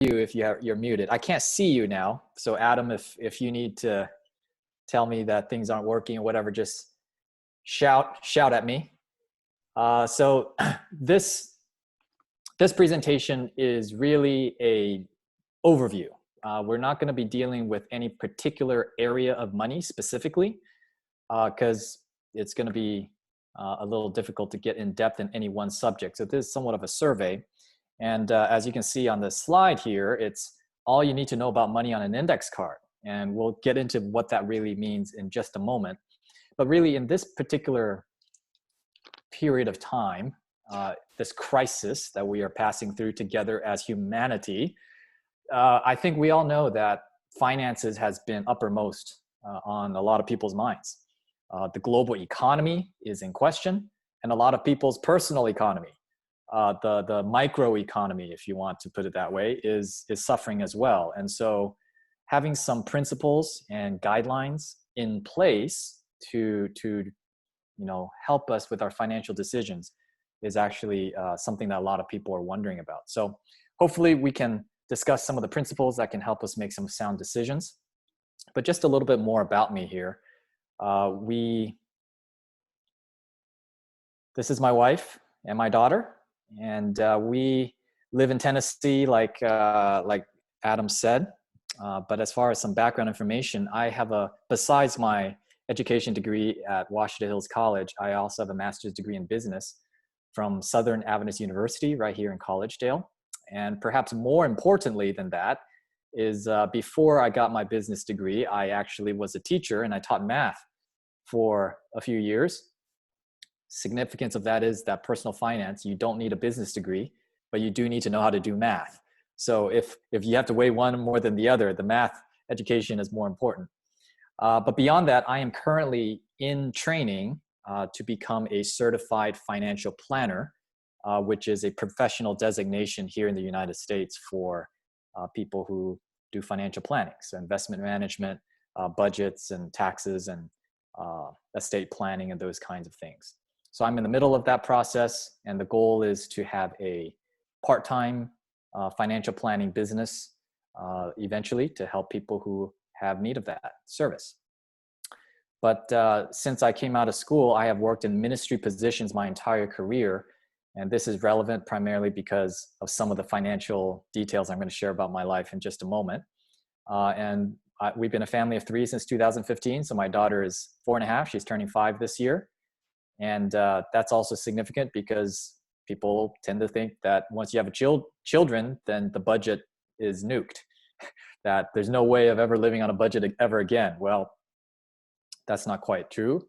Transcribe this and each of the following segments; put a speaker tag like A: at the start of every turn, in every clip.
A: you if you're muted. I can't see you now. So Adam, if you need to tell me that things aren't working or whatever, just shout at me. So this presentation is really a overview. We're not going to be dealing with any particular area of money specifically, because it's going to be a little difficult to get in depth in any one subject. So this is somewhat of a survey. And as you can see on the slide here, it's all you need to know about money on an index card. And we'll get into what that really means in just a moment. But really in this particular period of time, this crisis that we are passing through together as humanity, I think we all know that finances has been uppermost on a lot of people's minds. The global economy is in question, and a lot of people's personal economy, the micro economy, if you want to put it that way, is suffering as well. And so having some principles and guidelines in place to help us with our financial decisions is actually something that a lot of people are wondering about. So hopefully we can discuss some of the principles that can help us make some sound decisions. But just a little bit more about me here. This is my wife and my daughter, and we live in Tennessee, like Adam said. But as far as some background information, I have besides my education degree at Washington Hills College, I also have a master's degree in business from Southern Adventist University right here in Collegedale. And perhaps more importantly than that is before I got my business degree, I actually was a teacher and I taught math for a few years. Significance of that is that personal finance, you don't need a business degree, but you do need to know how to do math. So if you have to weigh one more than the other, the math education is more important. But beyond that, I am currently in training to become a certified financial planner, which is a professional designation here in the United States for people who do financial planning. So investment management, budgets and taxes and estate planning and those kinds of things. So I'm in the middle of that process, and the goal is to have a part-time financial planning business eventually to help people who have need of that service. But since I came out of school, I have worked in ministry positions my entire career. And this is relevant primarily because of some of the financial details I'm going to share about my life in just a moment. We've been a family of 3 since 2015. So my daughter is 4.5. She's turning 5 this year. And that's also significant because people tend to think that once you have children, then the budget is nuked, that there's no way of ever living on a budget ever again. Well, that's not quite true.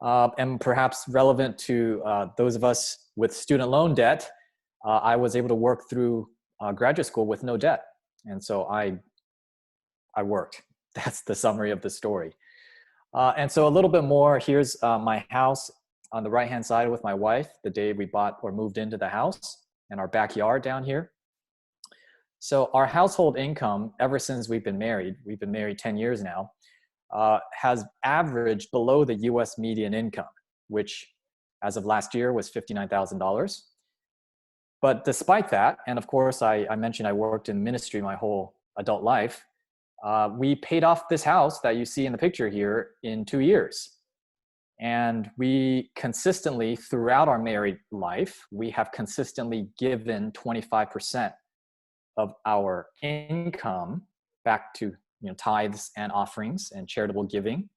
A: And perhaps relevant to those of us with student loan debt, I was able to work through graduate school with no debt. And so I worked. That's the summary of the story. And so a little bit more, here's my house on the right-hand side with my wife, the day we bought or moved into the house, and our backyard down here. So our household income, ever since we've been married 10 years now, has averaged below the US median income, which as of last year was $59,000. But despite that, and of course I mentioned I worked in ministry my whole adult life, we paid off this house that you see in the picture here in 2 years. And we consistently, throughout our married life, we have consistently given 25% of our income back to tithes and offerings and charitable giving.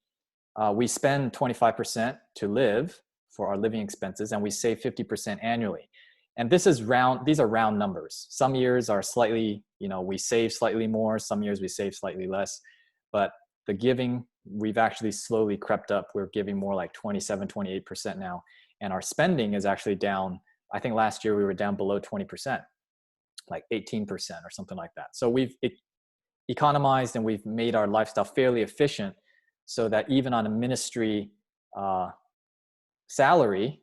A: We spend 25% to live for our living expenses, and we save 50% annually. And these are round numbers. Some years are slightly, we save slightly more. Some years we save slightly less. But the giving, we've actually slowly crept up. We're giving more like 27, 28% now. And our spending is actually down. I think last year we were down below 20%, like 18% or something like that. So we've economized and we've made our lifestyle fairly efficient so that even on a ministry salary,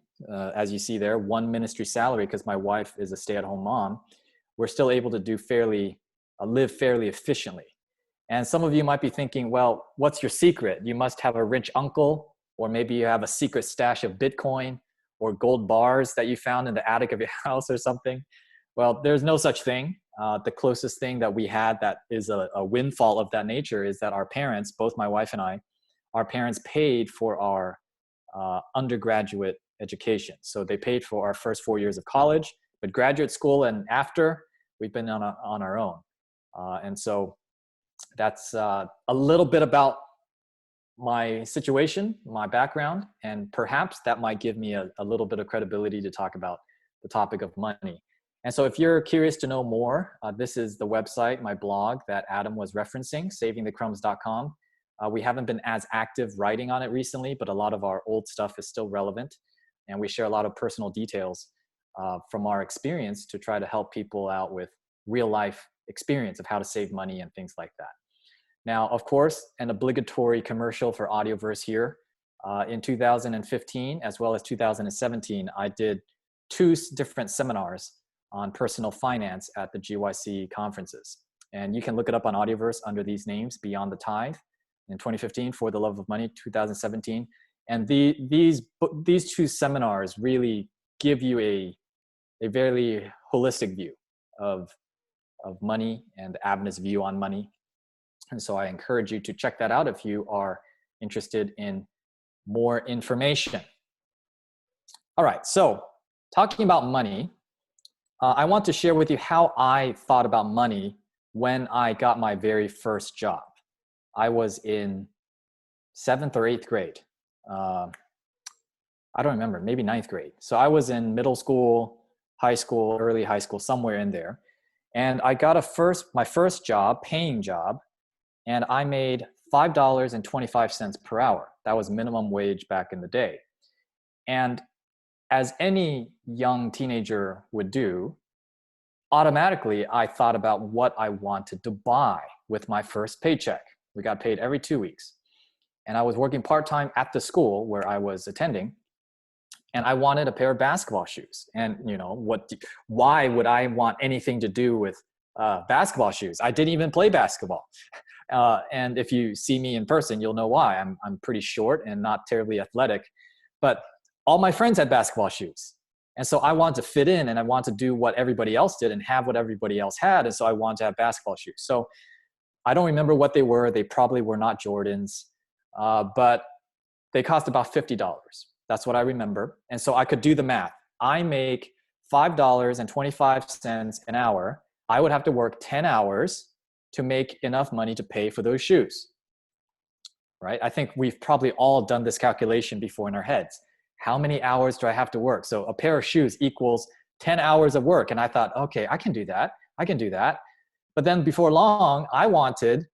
A: as you see there, one ministry salary, because my wife is a stay-at-home mom, we're still able to live fairly efficiently. And some of you might be thinking, well, what's your secret? You must have a rich uncle, or maybe you have a secret stash of Bitcoin or gold bars that you found in the attic of your house or something. Well, there's no such thing. The closest thing that we had that is a windfall of that nature is that our parents, both my wife and I, our parents paid for our undergraduate education. So they paid for our first 4 years of college, but graduate school and after, we've been on our own. And so that's a little bit about my situation, my background, and perhaps that might give me a little bit of credibility to talk about the topic of money. And so if you're curious to know more, this is the website, my blog that Adam was referencing, savingthecrumbs.com. We haven't been as active writing on it recently, but a lot of our old stuff is still relevant. And we share a lot of personal details from our experience to try to help people out with real life experience of how to save money and things like that. Now, of course, an obligatory commercial for Audioverse here. In 2015, as well as 2017, I did 2 different seminars on personal finance at the GYC conferences. And you can look it up on Audioverse under these names, Beyond the Tithe in 2015, For the Love of Money, 2017. And these 2 seminars really give you a very holistic view of money and Abney's view on money. And so I encourage you to check that out if you are interested in more information. All right, so talking about money, I want to share with you how I thought about money when I got my very first job. I was in 7th or 8th grade. I don't remember, maybe 9th grade. So I was in middle school, high school, early high school, somewhere in there. And I got my first job, paying job, and I made $5.25 per hour. That was minimum wage back in the day. And as any young teenager would do, automatically I thought about what I wanted to buy with my first paycheck. We got paid every 2 weeks. And I was working part-time at the school where I was attending. And I wanted a pair of basketball shoes. And why would I want anything to do with basketball shoes? I didn't even play basketball. And if you see me in person, you'll know why. I'm pretty short and not terribly athletic, but all my friends had basketball shoes. And so I wanted to fit in and I wanted to do what everybody else did and have what everybody else had. And so I wanted to have basketball shoes. So I don't remember what they were. They probably were not Jordans, but they cost about $50. That's what I remember. And so I could do the math. I make $5.25 an hour. I would have to work 10 hours to make enough money to pay for those shoes, right? I think we've probably all done this calculation before in our heads. How many hours do I have to work? So a pair of shoes equals 10 hours of work. And I thought, okay, I can do that. I can do that. But then before long, I wanted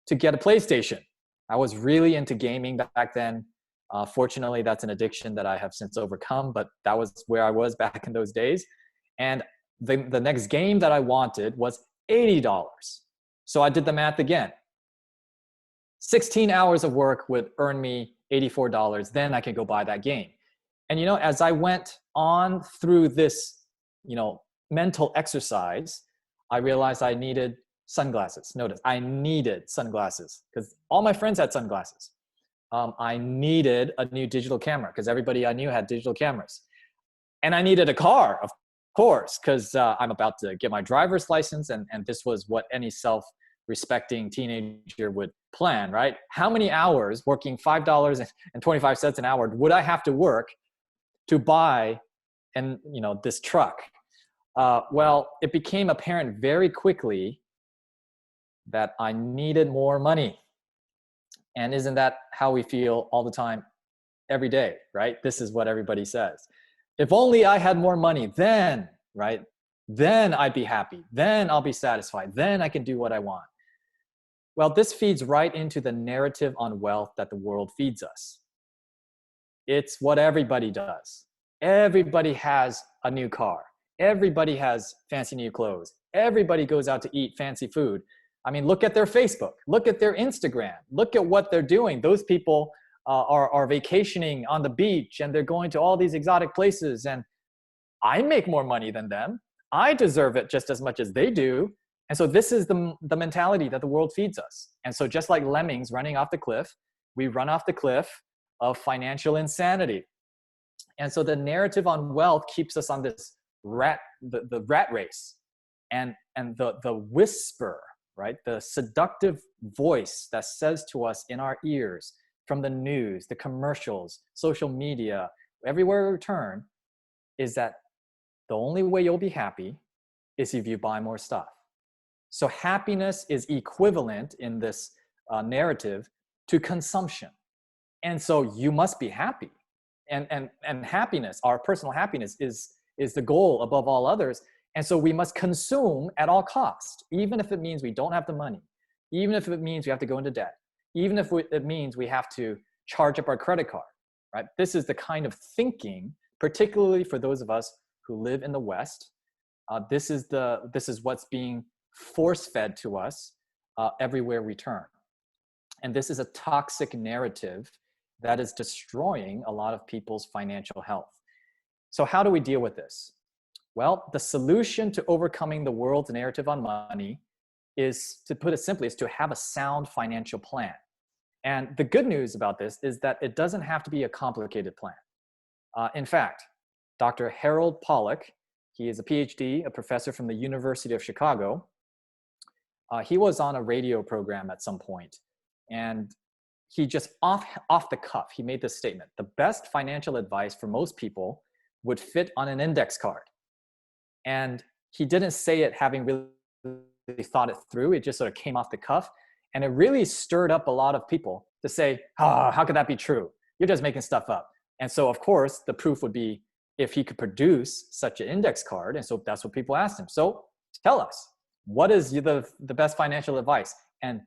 A: to get a PlayStation. I was really into gaming back then. Fortunately, that's an addiction that I have since overcome, but that was where I was back in those days. And the next game that I wanted was $80. So I did the math again. 16 hours of work would earn me $84. Then I could go buy that game. And as I went on through this, mental exercise, I realized I needed sunglasses. Notice, I needed sunglasses because all my friends had sunglasses. I needed a new digital camera because everybody I knew had digital cameras. And I needed a car, of course, because I'm about to get my driver's license. And this was what any self-respecting teenager would plan, right? How many hours working $5.25 an hour would I have to work to buy this truck? Well, it became apparent very quickly that I needed more money. And isn't that how we feel all the time, every day, right? This is what everybody says. If only I had more money, then, right? Then I'd be happy. Then I'll be satisfied. Then I can do what I want. Well, this feeds right into the narrative on wealth that the world feeds us. It's what everybody does. Everybody has a new car. Everybody has fancy new clothes. Everybody goes out to eat fancy food. I mean, look at their Facebook, look at their Instagram, look at what they're doing. Those people are vacationing on the beach and they're going to all these exotic places. And I make more money than them. I deserve it just as much as they do. And so this is the mentality that the world feeds us. And so just like lemmings running off the cliff, we run off the cliff of financial insanity. And so the narrative on wealth keeps us on this the rat race. And and the whisper, right? The seductive voice that says to us in our ears from the news, the commercials, social media, everywhere we turn, is that the only way you'll be happy is if you buy more stuff. So happiness is equivalent in this narrative to consumption. And so you must be happy. And happiness, our personal happiness is the goal above all others. And so we must consume at all costs, even if it means we don't have the money, even if it means we have to go into debt, even if it means we have to charge up our credit card, right? This is the kind of thinking, particularly for those of us who live in the West. This is what's being force-fed to us everywhere we turn. And this is a toxic narrative that is destroying a lot of people's financial health. So how do we deal with this? Well, the solution to overcoming the world's narrative on money is, to put it simply, is to have a sound financial plan. And the good news about this is that it doesn't have to be a complicated plan. In fact, Dr. Harold Pollack, he is a PhD, a professor from the University of Chicago. He was on a radio program at some point, and he just off the cuff, he made this statement: the best financial advice for most people would fit on an index card. And he didn't say it having really thought it through. It just sort of came off the cuff. And it really stirred up a lot of people to say, how could that be true? You're just making stuff up. And so, of course, the proof would be if he could produce such an index card. And so that's what people asked him. So tell us, what is the best financial advice? And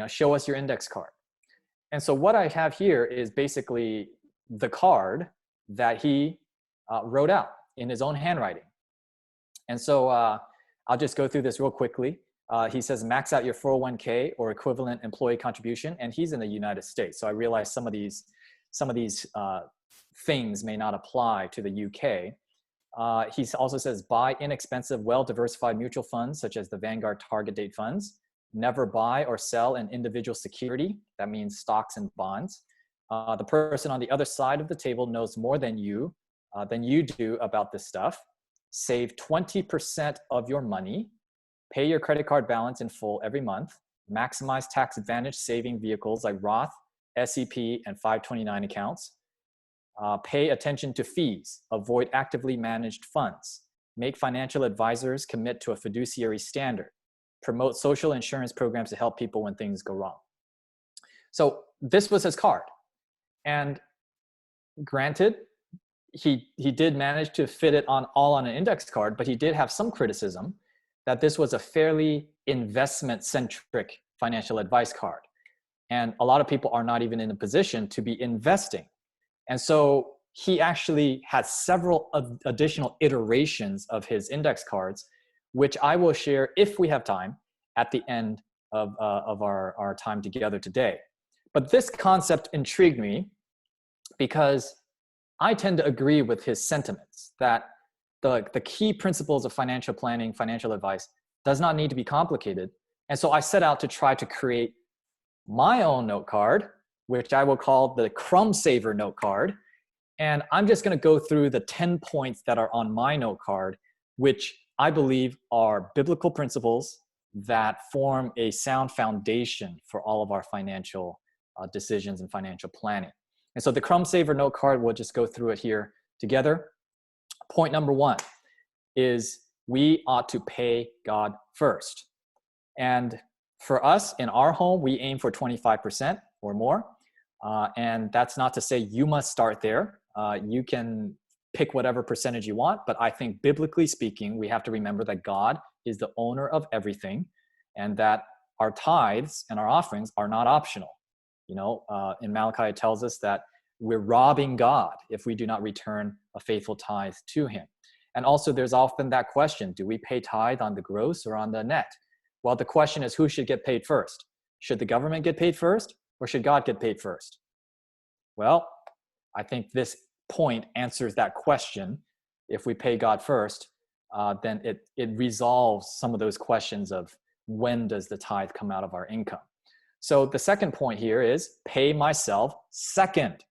A: show us your index card. And so what I have here is basically the card that he wrote out in his own handwriting. And so I'll just go through this real quickly. He says, max out your 401k or equivalent employee contribution. And he's in the United States. So I realize some of these things may not apply to the UK. He also says, buy inexpensive, well-diversified mutual funds, such as the Vanguard target date funds. Never buy or sell an individual security. That means stocks and bonds. The person on the other side of the table knows more than you do about this stuff. Save 20% of your money. Pay your credit card balance in full every month. Maximize tax advantage saving vehicles like Roth, SEP, and 529 accounts. Pay attention to fees. Avoid actively managed funds. Make financial advisors commit to a fiduciary standard. Promote social insurance programs to help people when things go wrong. So this was his card. And granted, he did manage to fit it all on an index card, but he did have some criticism that this was a fairly investment-centric financial advice card. And a lot of people are not even in a position to be investing. And so he actually had several additional iterations of his index cards, which I will share, if we have time, at the end of our time together today. But this concept intrigued me because I tend to agree with his sentiments that the key principles of financial planning, financial advice, does not need to be complicated. And so I set out to try to create my own note card, which I will call the Crumb Saver note card. And I'm just going to go through the 10 points that are on my note card, which I believe are biblical principles that form a sound foundation for all of our financial decisions and financial planning. And so the Crumb Saver note card, we'll just go through it here together. Point number 1 is we ought to pay God first. And for us in our home, we aim for 25% or more. And that's not to say you must start there. You can pick whatever percentage you want, but I think biblically speaking, we have to remember that God is the owner of everything and that our tithes and our offerings are not optional. In Malachi, it tells us that we're robbing God if we do not return a faithful tithe to him. And also there's often that question, do we pay tithe on the gross or on the net? Well, the question is, who should get paid first? Should the government get paid first or should God get paid first? Well, I think this point answers that question. If we pay God first, then it resolves some of those questions of when does the tithe come out of our income. So the second point here is pay myself second.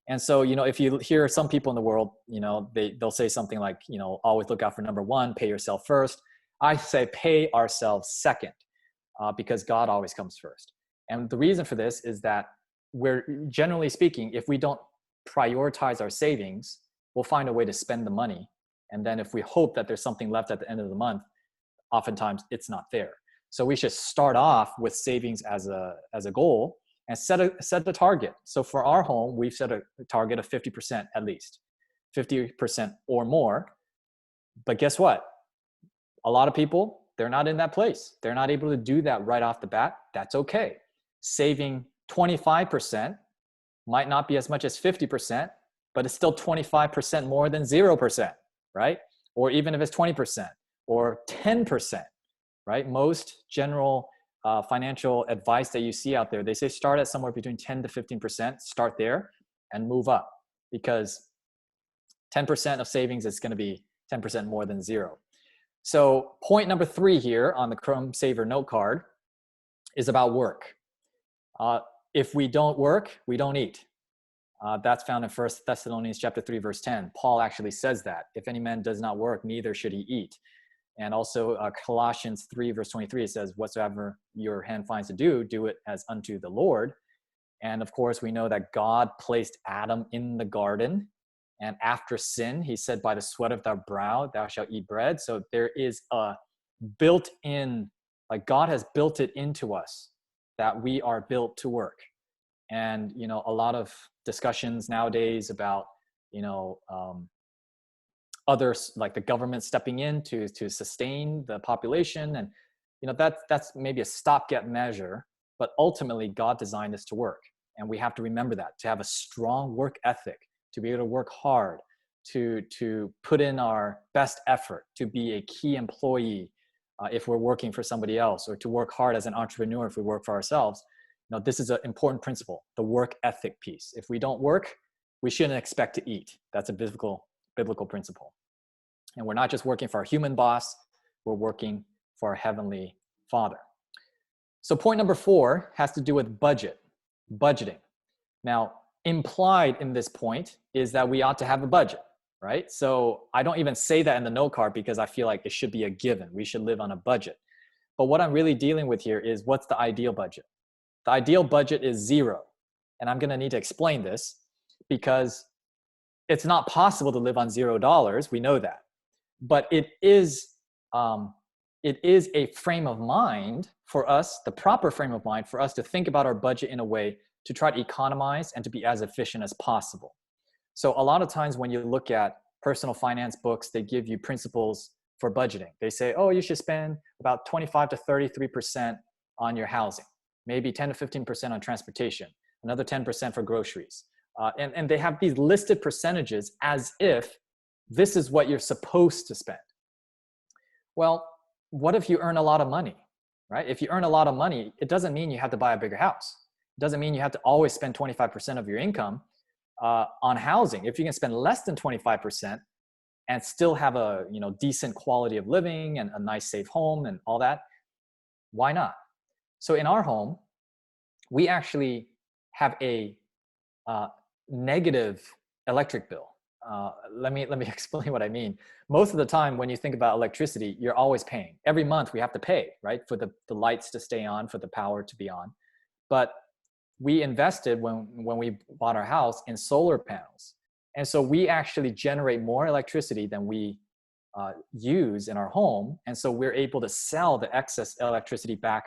A: And so, if you hear some people in the world, they'll say something like, always look out for number 1, pay yourself first. I say pay ourselves second, because God always comes first. And the reason for this is that we're, generally speaking, if we don't prioritize our savings, we'll find a way to spend the money. And then if we hope that there's something left at the end of the month, oftentimes it's not there. So we should start off with savings as a goal and set a target. So for our home, we've set a target of 50% at least, 50% or more. But guess what? A lot of people, they're not in that place. They're not able to do that right off the bat. That's okay. Saving 25% might not be as much as 50%, but it's still 25% more than 0%, right? Or even if it's 20% or 10%, right? Most general financial advice that you see out there, they say start at somewhere between 10 to 15%, start there and move up, because 10% of savings is going to be 10% more than zero. So point number 3 here on the Chrome Saver note card is about work. If we don't work, we don't eat. That's found in 1 Thessalonians chapter 3, verse 10. Paul actually says that. If any man does not work, neither should he eat. And also Colossians 3, verse 23, it says, whatsoever your hand finds to do, do it as unto the Lord. And of course, we know that God placed Adam in the garden. And after sin, he said, by the sweat of thy brow, thou shalt eat bread. So there is a built-in, like God has built it into us that we are built to work. And, you know, a lot of discussions nowadays about, you know, others like the government stepping in to sustain the population. And, you know, that's maybe a stopgap measure, but ultimately God designed us to work. And we have to remember that, to have a strong work ethic, to be able to work hard, to put in our best effort, to be a key employee if we're working for somebody else, or to work hard as an entrepreneur if we work for ourselves. You know, this is an important principle, the work ethic piece. If we don't work, we shouldn't expect to eat. That's a biblical principle. And we're not just working for our human boss, we're working for our heavenly Father. So point number 4 has to do with budgeting. Now, implied in this point is that we ought to have a budget, right? So I don't even say that in the note card because I feel like it should be a given. We should live on a budget. But what I'm really dealing with here is, what's the ideal budget? The ideal budget is 0. And I'm going to need to explain this because it's not possible to live on $0. We know that. But it is a frame of mind for us, the proper frame of mind for us to think about our budget in a way to try to economize and to be as efficient as possible. So a lot of times when you look at personal finance books, they give you principles for budgeting. They say, oh, you should spend about 25 to 33% on your housing, maybe 10 to 15% on transportation, another 10% for groceries. And they have these listed percentages as if this is what you're supposed to spend. Well, what if you earn a lot of money, right? If you earn a lot of money, it doesn't mean you have to buy a bigger house. It doesn't mean you have to always spend 25% of your income on housing. If you can spend less than 25% and still have a decent quality of living and a nice safe home and all that, why not? So in our home, we actually have a negative electric bill. Let me explain what I mean. Most of the time when you think about electricity, you're always paying. Every month we have to pay, right? For the lights to stay on, for the power to be on. But we invested when we bought our house in solar panels. And so we actually generate more electricity than we use in our home. And so we're able to sell the excess electricity back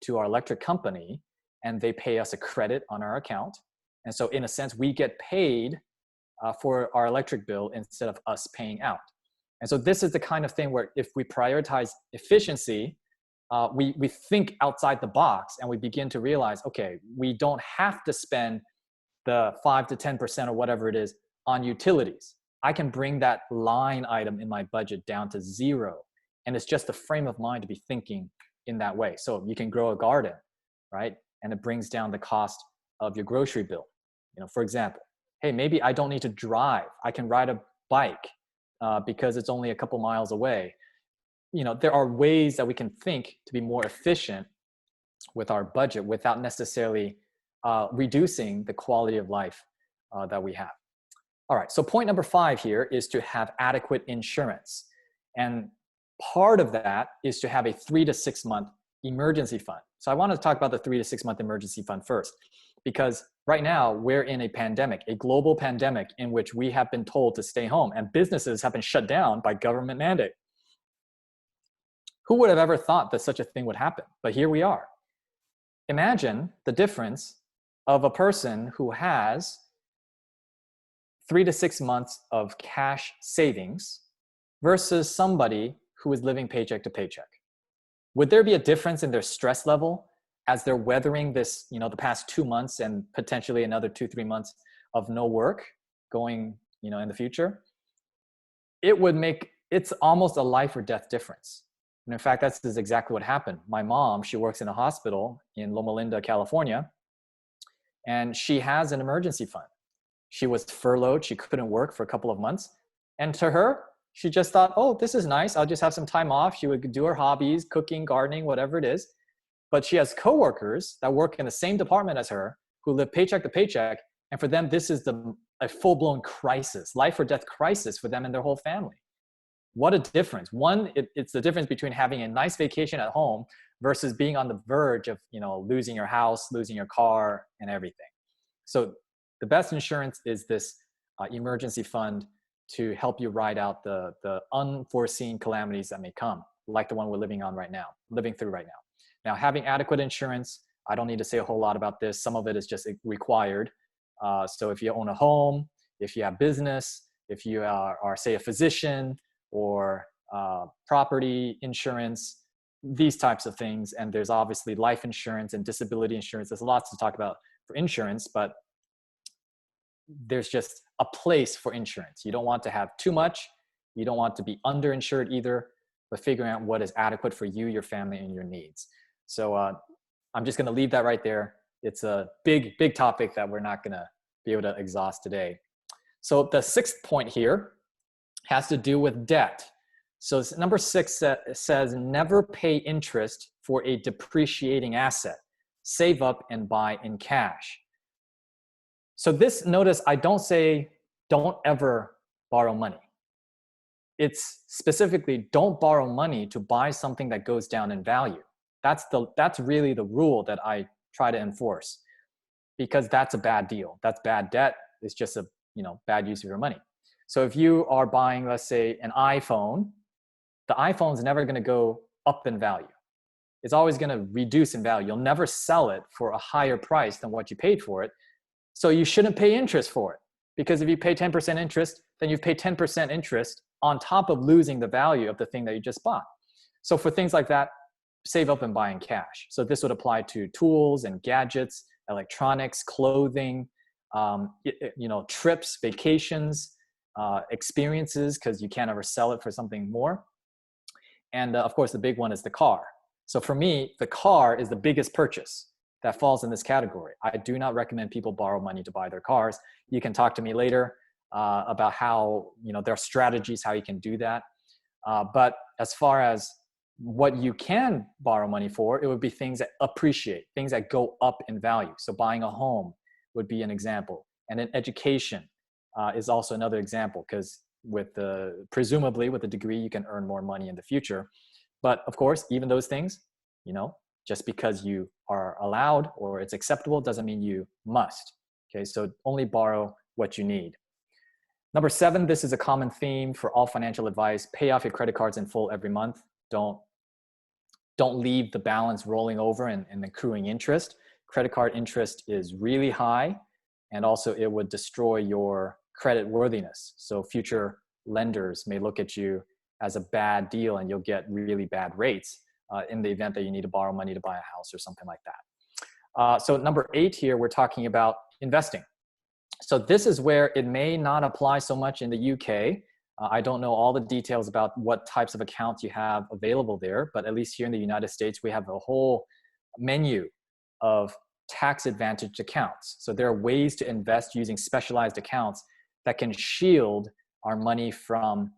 A: to our electric company, and they pay us a credit on our account. And so in a sense, we get paid for our electric bill instead of us paying out. And so this is the kind of thing where if we prioritize efficiency, we think outside the box and we begin to realize, okay, we don't have to spend the 5 to 10% or whatever it is on utilities. I can bring that line item in my budget down to 0. And it's just a frame of mind to be thinking in that way. So you can grow a garden, right? And it brings down the cost of your grocery bill. For example, hey, maybe I don't need to drive. I can ride a bike because it's only a couple miles away. There are ways that we can think to be more efficient with our budget without necessarily reducing the quality of life that we have. All right, so point number 5 here is to have adequate insurance. And part of that is to have a 3 to 6 month emergency fund. So I want to talk about the 3 to 6 month emergency fund first, because right now we're in a pandemic, a global pandemic in which we have been told to stay home and businesses have been shut down by government mandate. Who would have ever thought that such a thing would happen? But here we are. Imagine the difference of a person who has 3 to 6 months of cash savings versus somebody who is living paycheck to paycheck. Would there be a difference in their stress level as they're weathering this, the past 2 months and potentially another 2-3 months of no work going, in the future? It's almost a life or death difference. And in fact, that's exactly what happened. My mom, she works in a hospital in Loma Linda, California, and she has an emergency fund. She was furloughed. She couldn't work for a couple of months. And to her, she just thought, oh, this is nice. I'll just have some time off. She would do her hobbies, cooking, gardening, whatever it is. But she has coworkers that work in the same department as her who live paycheck to paycheck. And for them, this is a full-blown crisis, life or death crisis for them and their whole family. What a difference. One, it's the difference between having a nice vacation at home versus being on the verge of, losing your house, losing your car, and everything. So the best insurance is this emergency fund to help you ride out the unforeseen calamities that may come, like the one we're living through right now. Now, having adequate insurance, I don't need to say a whole lot about this. Some of it is just required. So if you own a home, if you have business, if you are say, a physician, or property insurance, these types of things. And there's obviously life insurance and disability insurance. There's lots to talk about for insurance, but there's just a place for insurance. You don't want to have too much. You don't want to be underinsured either, but figuring out what is adequate for you, your family, and your needs. So I'm just gonna leave that right there. It's a big, big topic that we're not gonna be able to exhaust today. So the 6th point here has to do with debt. So number 6 says, never pay interest for a depreciating asset. Save up and buy in cash. So notice I don't say don't ever borrow money. It's specifically don't borrow money to buy something that goes down in value. That's really the rule that I try to enforce, because that's a bad deal. That's bad debt. It's just a bad use of your money. So if you are buying, let's say, an iPhone, the iPhone's never going to go up in value. It's always going to reduce in value. You'll never sell it for a higher price than what you paid for it. So you shouldn't pay interest for it, because if you pay 10% interest, then you've paid 10% interest on top of losing the value of the thing that you just bought. So for things like that, save up and buy in cash. So this would apply to tools and gadgets, electronics, clothing, trips, vacations, experiences, because you can't ever sell it for something more. And of course, the big one is the car. So for me, the car is the biggest purchase that falls in this category. I do not recommend people borrow money to buy their cars. You can talk to me later about how, there are strategies how you can do that. But as far as what you can borrow money for, it would be things that appreciate, things that go up in value. So buying a home would be an example. And then education is also another example, because presumably with a degree, you can earn more money in the future. But of course, even those things, just because you are allowed or it's acceptable doesn't mean you must. Okay, so only borrow what you need. Number 7, this is a common theme for all financial advice. Pay off your credit cards in full every month. Don't leave the balance rolling over and accruing interest. Credit card interest is really high, and also it would destroy your credit worthiness. So future lenders may look at you as a bad deal, and you'll get really bad rates in the event that you need to borrow money to buy a house or something like that. So number 8 here, we're talking about investing. So this is where it may not apply so much in the UK. I don't know all the details about what types of accounts you have available there, but at least here in the United States, we have a whole menu of tax advantaged accounts. So there are ways to invest using specialized accounts that can shield our money from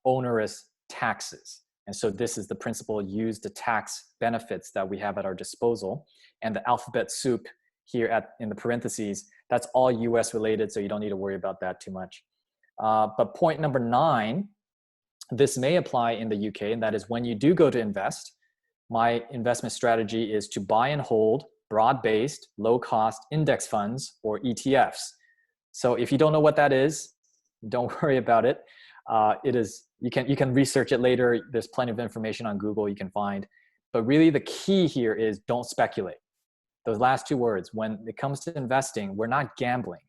A: onerous taxes. And so this is the principle: use the tax benefits that we have at our disposal. And the alphabet soup here in the parentheses, that's all US related, so you don't need to worry about that too much. But point number 9 this may apply in the UK, and that is when you do go to invest, my investment strategy is to buy and hold broad-based, low-cost index funds or ETFs. So if you don't know what that is, don't worry about it. It is, you can research it later. There's plenty of information on Google you can find. But really the key here is don't speculate. Those last two words, when it comes to investing, we're not gambling.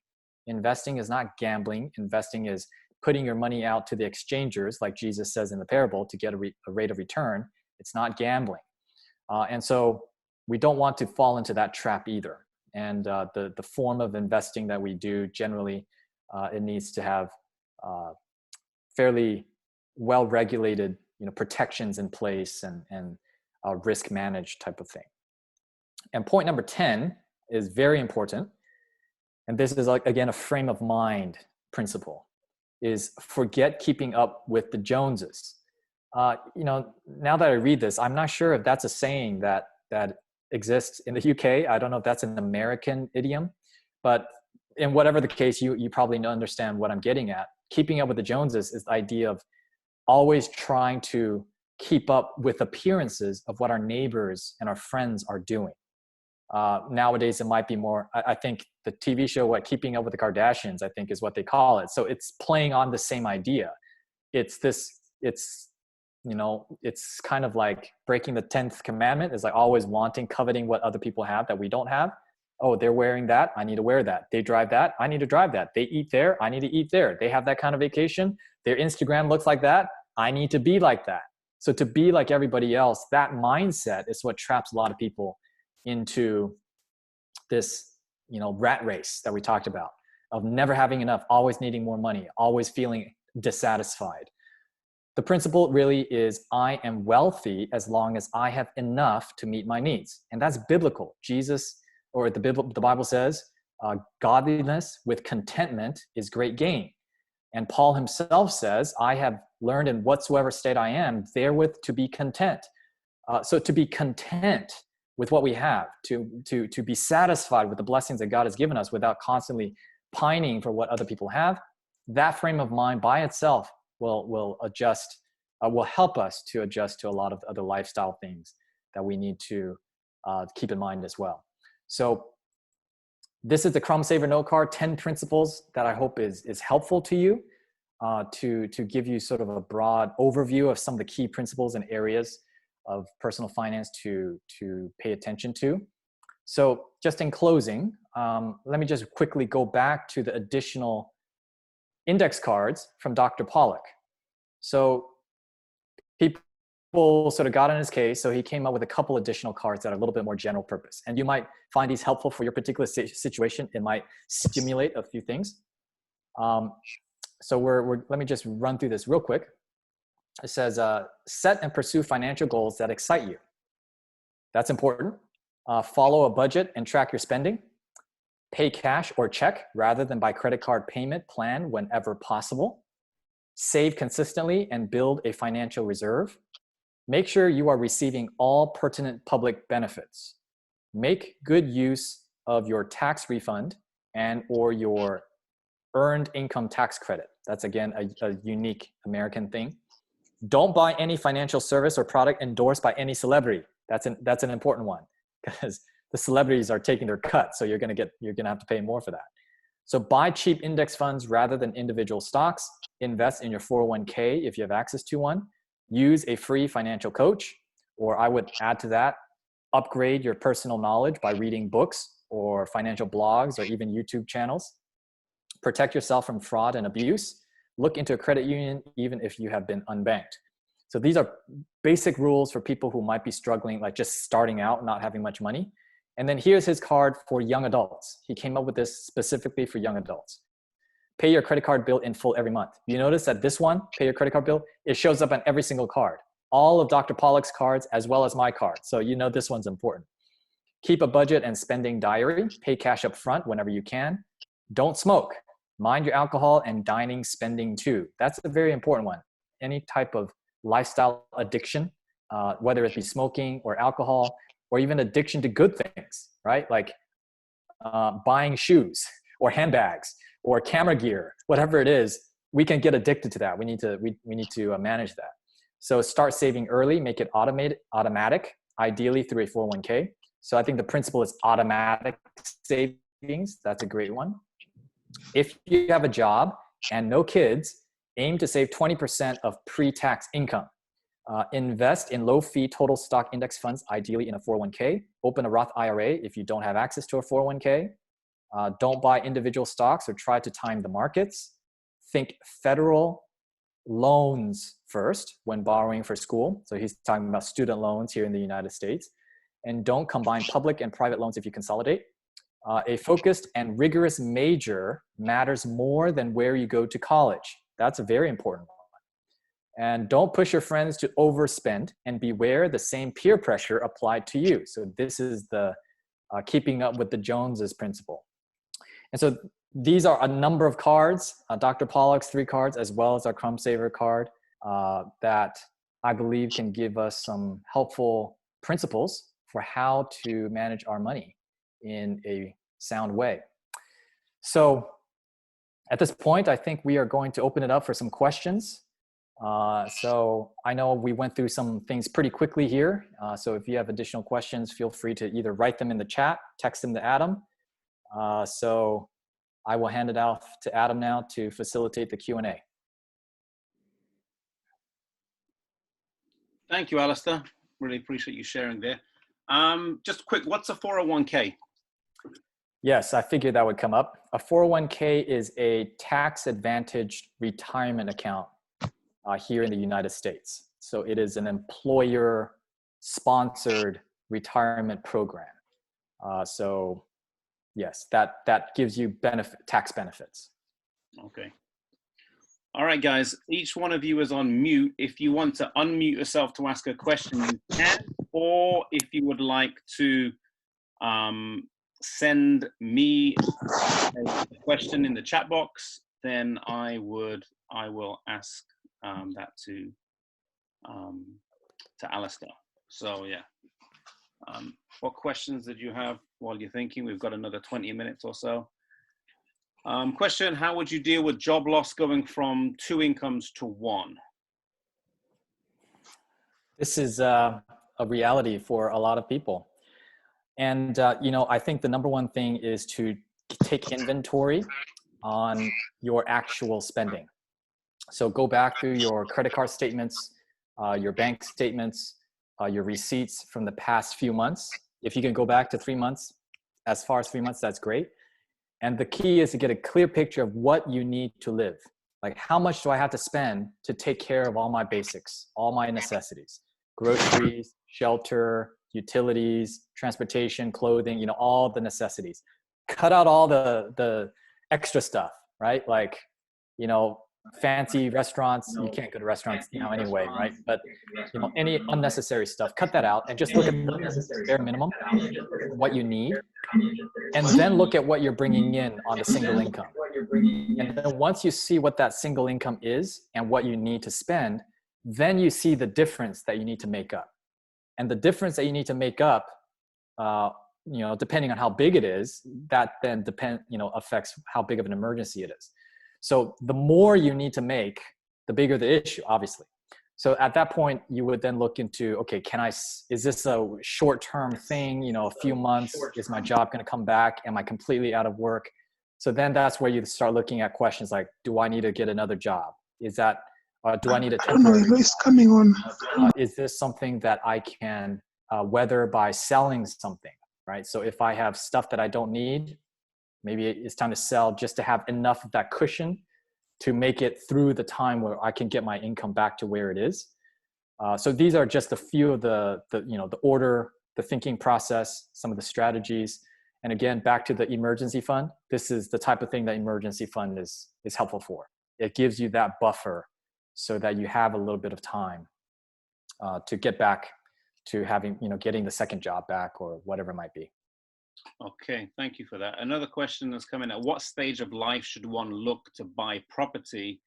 A: Investing is not gambling. Investing is putting your money out to the exchangers, like Jesus says in the parable, to get a rate of return. It's not gambling. And so we don't want to fall into that trap either. And the form of investing that we do, generally, it needs to have fairly well-regulated, protections in place and risk managed type of thing. And point number 10 is very important. And this is, like, again, a frame of mind principle, is forget keeping up with the Joneses. Now that I read this, I'm not sure if that's a saying that exists in the UK. I don't know if that's an American idiom, but in whatever the case, you probably understand what I'm getting at. Keeping up with the Joneses is the idea of always trying to keep up with appearances of what our neighbors and our friends are doing. Nowadays, it might be more, I think the TV show, Keeping Up with the Kardashians, I think is what they call it. So it's playing on the same idea. It's kind of like breaking the 10th commandment, is like always wanting, coveting what other people have that we don't have. Oh, they're wearing that, I need to wear that. They drive that, I need to drive that. They eat there, I need to eat there. They have that kind of vacation. Their Instagram looks like that, I need to be like that. So to be like everybody else, that mindset is what traps a lot of people into this, rat race that we talked about, of never having enough, always needing more money, always feeling dissatisfied. The principle really is, I am wealthy as long as I have enough to meet my needs. And that's biblical. The Bible says, godliness with contentment is great gain. And Paul himself says, I have learned in whatsoever state I am, therewith to be content. So to be content with what we have, to be satisfied with the blessings that God has given us without constantly pining for what other people have, that frame of mind by itself will help us to adjust to a lot of other lifestyle things that we need to keep in mind as well. So this is the Crumb Saver note card, 10 principles that I hope is helpful to you, to give you sort of a broad overview of some of the key principles and areas of personal finance to pay attention to. So just in closing, let me just quickly go back to the additional index cards from Dr. Pollock. So people sort of got on his case, so he came up with a couple additional cards that are a little bit more general purpose. And you might find these helpful for your particular situation. It might stimulate a few things. So let me just run through this real quick. It says, set and pursue financial goals that excite you. That's important. Follow a budget and track your spending. Pay cash or check rather than by credit card payment plan whenever possible. Save consistently and build a financial reserve. Make sure you are receiving all pertinent public benefits. Make good use of your tax refund and or your earned income tax credit. That's, again, a unique American thing. Don't buy any financial service or product endorsed by any celebrity. That's an important one, because the celebrities are taking their cut, so you're gonna have to pay more for that. So buy cheap index funds rather than individual stocks. Invest in your 401k if you have access to one. Use a free financial coach, or I would add to that, upgrade your personal knowledge by reading books or financial blogs or even YouTube channels. Protect yourself from fraud and abuse. Look into a credit union even if you have been unbanked. So these are basic rules for people who might be struggling, like just starting out, not having much money. And then here's his card for young adults. He came up with this specifically for young adults. Pay your credit card bill in full every month. You notice that this one, pay your credit card bill, it shows up on every single card. All of Dr. Pollock's cards as well as my card. So you know this one's important. Keep a budget and spending diary. Pay cash up front whenever you can. Don't smoke. Mind your alcohol and dining spending too. That's a very important one. Any type of lifestyle addiction, whether it be smoking or alcohol, or even addiction to good things, right? Like buying shoes or handbags or camera gear, whatever it is, we can get addicted to that. We need to manage that. So start saving early, make it automatic, ideally through a 401k. So I think the principle is automatic savings. That's a great one. If you have a job and no kids, aim to save 20% of pre-tax income. Invest in low-fee total stock index funds, ideally in a 401k. Open a Roth IRA if you don't have access to a 401k. Don't buy individual stocks or try to time the markets. Think federal loans first when borrowing for school. So he's talking about student loans here in the United States. And don't combine public and private loans if you consolidate. A focused and rigorous major matters more than where you go to college. That's a very important one. And don't push your friends to overspend, and beware the same peer pressure applied to you. So this is the keeping up with the Joneses principle. And so these are a number of cards, Dr. Pollack's 3 cards, as well as our Crumb Saver card, that I believe can give us some helpful principles for how to manage our money in a sound way. So at this point, I think we are going to open it up for some questions. So I know we went through some things pretty quickly here. So if you have additional questions, feel free to either write them in the chat, text them to Adam. So I will hand it off to Adam now to facilitate the Q&A.
B: Thank you, Alistair. Really appreciate you sharing there. Just quick, what's a 401k?
A: Yes, I figured that would come up. A 401k is a tax-advantaged retirement account here in the United States. So it is an employer-sponsored retirement program. So yes, that gives you tax benefits.
B: Okay. All right, guys, each one of you is on mute. If you want to unmute yourself to ask a question, you can, or if you would like to send me a question in the chat box, then I will ask that to Alistair. So yeah, what questions did you have while you're thinking? We've got another 20 minutes or so. Question, how would you deal with job loss going from 2 incomes to 1?
A: This is a reality for a lot of people. And, I think the number one thing is to take inventory on your actual spending. So go back through your credit card statements, your bank statements, your receipts from the past few months. If you can go back to 3 months, as far as 3 months, that's great. And the key is to get a clear picture of what you need to live. Like, how much do I have to spend to take care of all my basics, all my necessities, groceries, shelter, utilities, transportation, clothing, all the necessities. Cut out all the extra stuff, right? Like, fancy restaurants, you can't go to restaurants, anyway, right? But, any unnecessary stuff, cut that out and just look at the bare minimum, what you need, and then look at what you're bringing in on the single income. And then once you see what that single income is and what you need to spend, then you see the difference that you need to make up. And the difference that you need to make up, depending on how big it is, that then affects how big of an emergency it is. So the more you need to make, the bigger the issue, obviously. So at that point, you would then look into, okay, is this a short-term thing, a few months? Is my job going to come back? Am I completely out of work? So then that's where you start looking at questions like, do I need to get another job? Do I need a temporary job?
C: Coming on.
A: Is this something that I can weather by selling something, right? So if I have stuff that I don't need, maybe it's time to sell just to have enough of that cushion to make it through the time where I can get my income back to where it is. So these are just a few of the order, the thinking process, some of the strategies. And again, back to the emergency fund, this is the type of thing that emergency fund is helpful for. It gives you that buffer so that you have a little bit of time to get back to getting the second job back or whatever it might be.
B: Okay, thank you for that. Another question that's coming: at what stage of life should one look to buy property?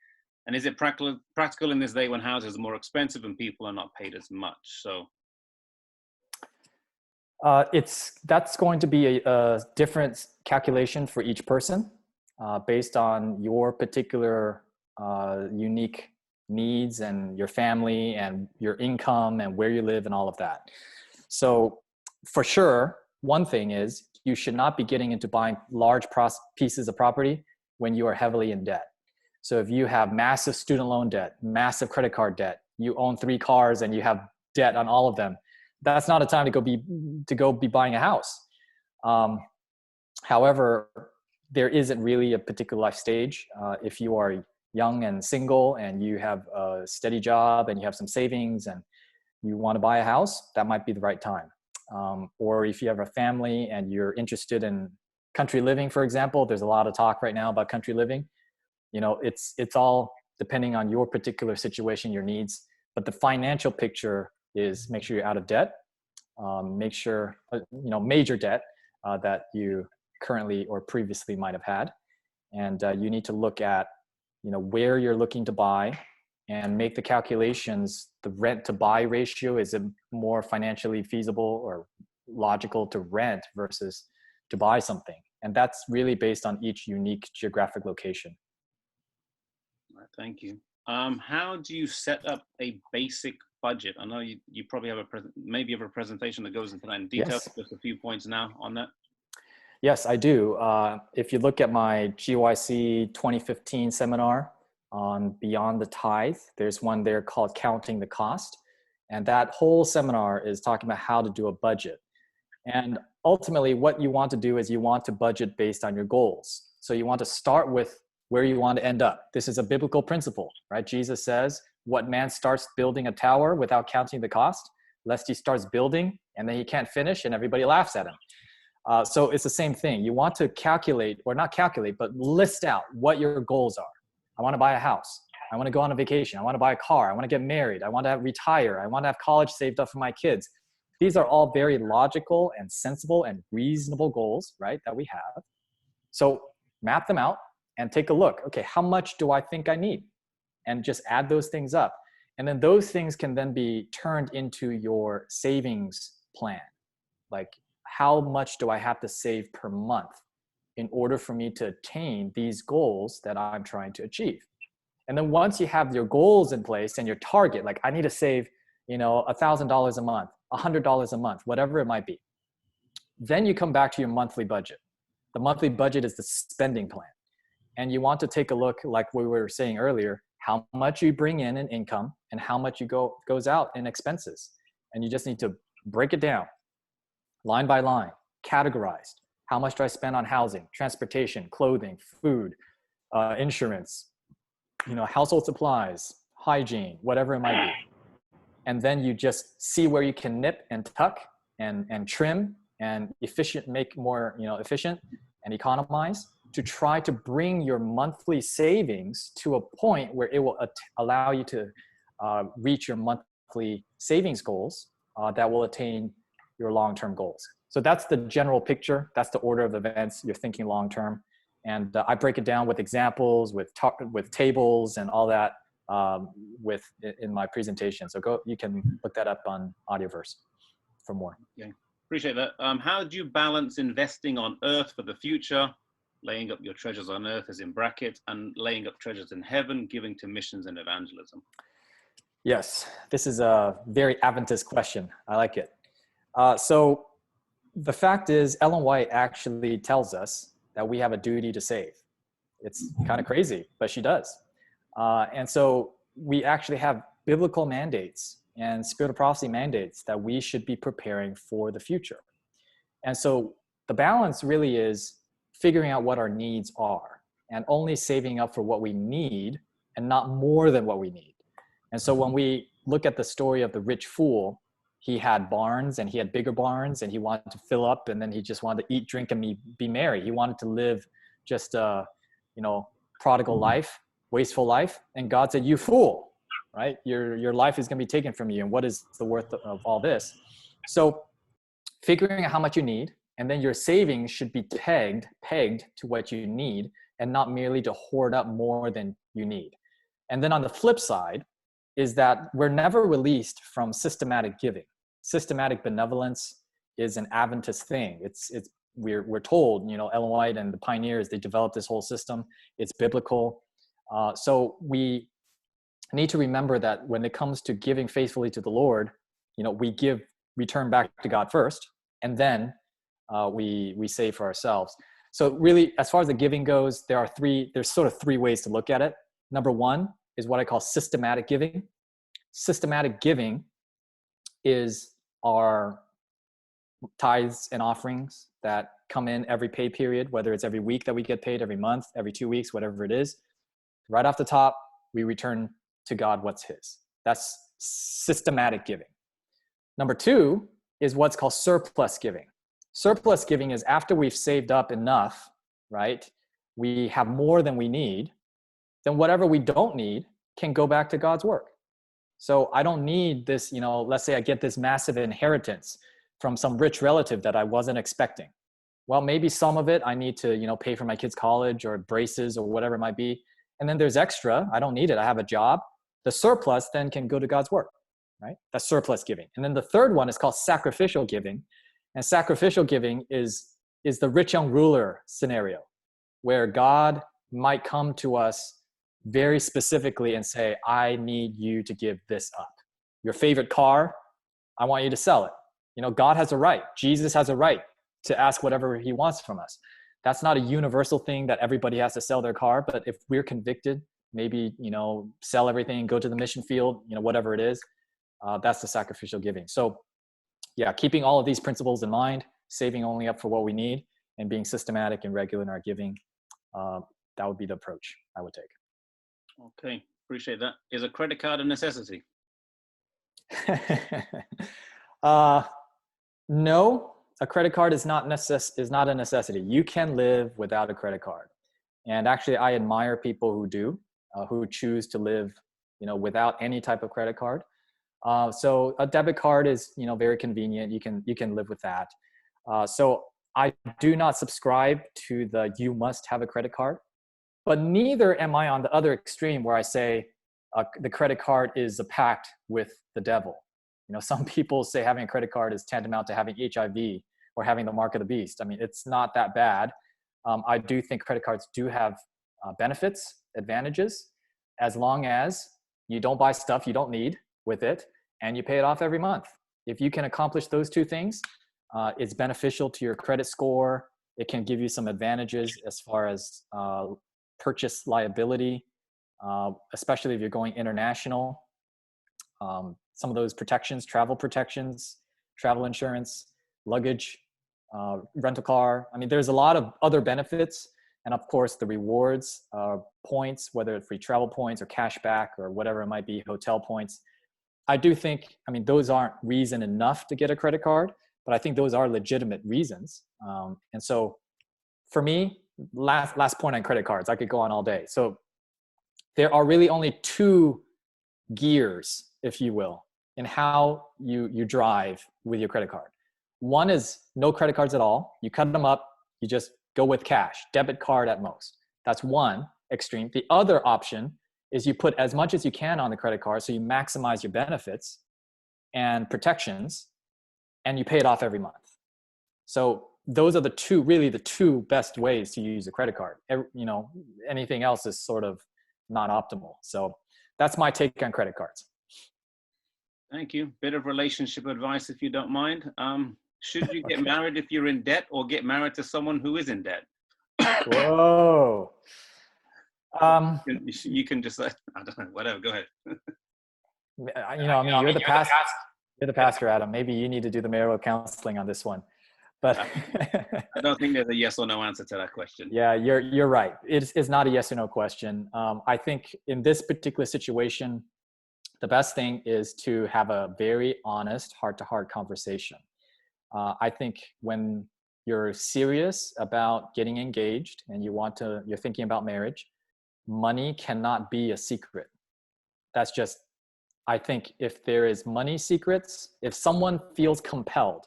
B: And is it practical in this day when houses are more expensive and people are not paid as much? So
A: that's going to be a different calculation for each person based on your particular unique needs and your family and your income and where you live and all of that. So for sure, one thing is you should not be getting into buying large pieces of property when you are heavily in debt. So if you have massive student loan debt, massive credit card debt, you own 3 cars and you have debt on all of them, that's not a time to go be buying a house. However, there isn't really a particular life stage. If you are young and single and you have a steady job and you have some savings and you want to buy a house, that might be the right time. Or if you have a family and you're interested in country living, for example, there's a lot of talk right now about country living. You know, it's all depending on your particular situation, your needs. But the financial picture is make sure you're out of debt. Make sure, major debt that you currently or previously might have had. And you need to look at, where you're looking to buy and make the calculations. The rent to buy ratio, is it more financially feasible or logical to rent versus to buy something? And that's really based on each unique geographic location.
B: All right, thank you. How do you set up a basic budget? I know you probably have maybe you have a presentation that goes into that in detail.
A: Yes.
B: Just a few points now on that.
A: Yes, I do. If you look at my GYC 2015 seminar on Beyond the Tithe, there's one there called Counting the Cost. And that whole seminar is talking about how to do a budget. And ultimately, what you want to do is you want to budget based on your goals. So you want to start with where you want to end up. This is a biblical principle, right? Jesus says, what man starts building a tower without counting the cost, lest he starts building and then he can't finish and everybody laughs at him. So it's the same thing. You want to calculate, or not calculate, but list out what your goals are. I want to buy a house. I want to go on a vacation. I want to buy a car. I want to get married. I want to retire. I want to have college saved up for my kids. These are all very logical and sensible and reasonable goals, right, that we have. So map them out and take a look. Okay, how much do I think I need? And just add those things up. And then those things can then be turned into your savings plan. Like, how much do I have to save per month in order for me to attain these goals that I'm trying to achieve? And then once you have your goals in place and your target, like I need to save, $1,000 a month, $100 a month, whatever it might be. Then you come back to your monthly budget. The monthly budget is the spending plan. And you want to take a look, like we were saying earlier, how much you bring in income and how much goes out in expenses. And you just need to break it down line by line, categorized. How much do I spend on housing, transportation, clothing, food, insurance, household supplies, hygiene, whatever it might be. And then you just see where you can nip and tuck and trim and make more efficient and economize, to try to bring your monthly savings to a point where it will allow you to reach your monthly savings goals that will attain your long-term goals. So that's the general picture. That's the order of events. You're thinking long-term. And I break it down with examples, with tables and all that in my presentation. So you can look that up on Audioverse for more.
B: Yeah, appreciate that. How do you balance investing on earth for the future, laying up your treasures on earth as in brackets, and laying up treasures in heaven, giving to missions and evangelism?
A: Yes, this is a very Adventist question. I like it. So the fact is, Ellen White actually tells us that we have a duty to save. It's kind of crazy, but she does. And so we actually have biblical mandates and spirit of prophecy mandates that we should be preparing for the future. And so the balance really is figuring out what our needs are and only saving up for what we need and not more than what we need. And so when we look at the story of the rich fool, he had barns and he had bigger barns and he wanted to fill up, and then he just wanted to eat, drink, and be merry. He wanted to live just a, prodigal life, wasteful life. And God said, you fool, right? Your life is going to be taken from you. And what is the worth of all this? So figuring out how much you need, and then your savings should be pegged to what you need and not merely to hoard up more than you need. And then on the flip side is that we're never released from systematic giving. Systematic benevolence is an Adventist thing. We're told, Ellen White and the pioneers, they developed this whole system. It's biblical. So we need to remember that when it comes to giving faithfully to the Lord, we return back to God first, and then we save for ourselves. So really, as far as the giving goes, there's sort of three ways to look at it. Number one is what I call systematic giving. Systematic giving is our tithes and offerings that come in every pay period, whether it's every week that we get paid, every month, every 2 weeks, whatever it is. Right off the top, we return to God what's his. That's systematic giving. Number two is what's called surplus giving. Surplus giving is after we've saved up enough, right? We have more than we need, then whatever we don't need can go back to God's work. So I don't need this, let's say I get this massive inheritance from some rich relative that I wasn't expecting. Well, maybe some of it I need to, pay for my kids' college or braces or whatever it might be. And then there's extra. I don't need it. I have a job. The surplus then can go to God's work, right? That's surplus giving. And then the third one is called sacrificial giving. And sacrificial giving is the rich young ruler scenario, where God might come to us very specifically and say, I need you to give this up. Your favorite car, I want you to sell it. God has a right. Jesus has a right to ask whatever he wants from us. That's not a universal thing that everybody has to sell their car, but if we're convicted, maybe, sell everything, go to the mission field, whatever it is, that's the sacrificial giving. So yeah, keeping all of these principles in mind, saving only up for what we need, and being systematic and regular in our giving, that would be the approach I would take.
B: Okay, appreciate that. Is a credit card a necessity?
A: No, a credit card is not a necessity. You can live without a credit card. And actually, I admire people who do, who choose to live, without any type of credit card. So a debit card is, very convenient. You can live with that. So I do not subscribe to you must have a credit card, but neither am I on the other extreme where I say the credit card is a pact with the devil. Some people say having a credit card is tantamount to having HIV or having the mark of the beast. I mean, it's not that bad. I do think credit cards do have benefits, advantages, as long as you don't buy stuff you don't need with it and you pay it off every month. If you can accomplish those two things, it's beneficial to your credit score. It can give you some advantages as far as purchase liability, especially if you're going international. Some of those protections, travel insurance, luggage, rental car. I mean, there's a lot of other benefits. And of course, the rewards, points, whether it's free travel points or cash back or whatever it might be, hotel points. I do think, those aren't reason enough to get a credit card, but I think those are legitimate reasons. And so for me, last point on credit cards, I could go on all day. So there are really only two gears, if you will, in how you drive with your credit card. One is no credit cards at all. You cut them up, you just go with cash, debit card at most. That's one extreme. The other option is you put as much as you can on the credit card, so you maximize your benefits and protections, and you pay it off every month. So those are the two best ways to use a credit card. Anything else is sort of not optimal. So that's my take on credit cards.
B: Thank you. Bit of relationship advice, if you don't mind. Should you get married if you're in debt, or get married to someone who is in debt?
A: Whoa.
B: You can just, I don't know, whatever, go ahead.
A: You're the pastor, Adam. Maybe you need to do the marital counseling on this one. But
B: I don't think there's a yes or no answer to that question.
A: Yeah, you're right. It's not a yes or no question. I think in this particular situation, the best thing is to have a very honest, heart-to-heart conversation. I think when you're serious about getting engaged and you're thinking about marriage, money cannot be a secret. That's just, I think if there is money secrets, if someone feels compelled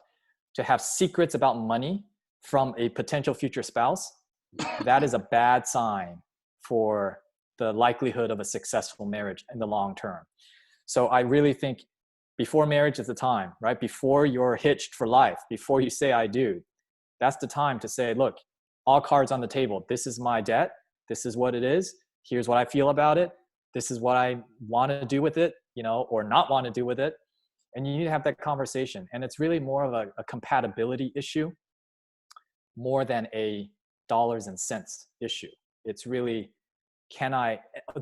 A: to have secrets about money from a potential future spouse, that is a bad sign for the likelihood of a successful marriage in the long term. So I really think before marriage is the time, right? Before you're hitched for life, before you say I do, that's the time to say, look, all cards on the table. This is my debt. This is what it is. Here's what I feel about it. This is what I want to do with it, or not want to do with it. And you need to have that conversation. And it's really more of a compatibility issue more than a dollars and cents issue. It's really,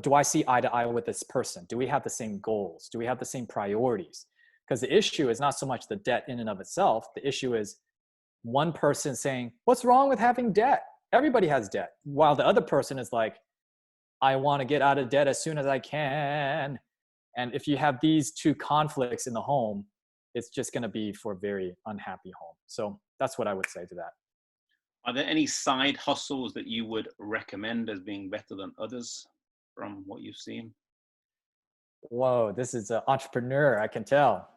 A: do I see eye to eye with this person? Do we have the same goals? Do we have the same priorities? Because the issue is not so much the debt in and of itself. The issue is one person saying, what's wrong with having debt? Everybody has debt. While the other person is like, I want to get out of debt as soon as I can. And if you have these two conflicts in the home, it's just going to be for a very unhappy home. So that's what I would say to that.
B: Are there any side hustles that you would recommend as being better than others from what you've seen?
A: Whoa, this is an entrepreneur, I can tell.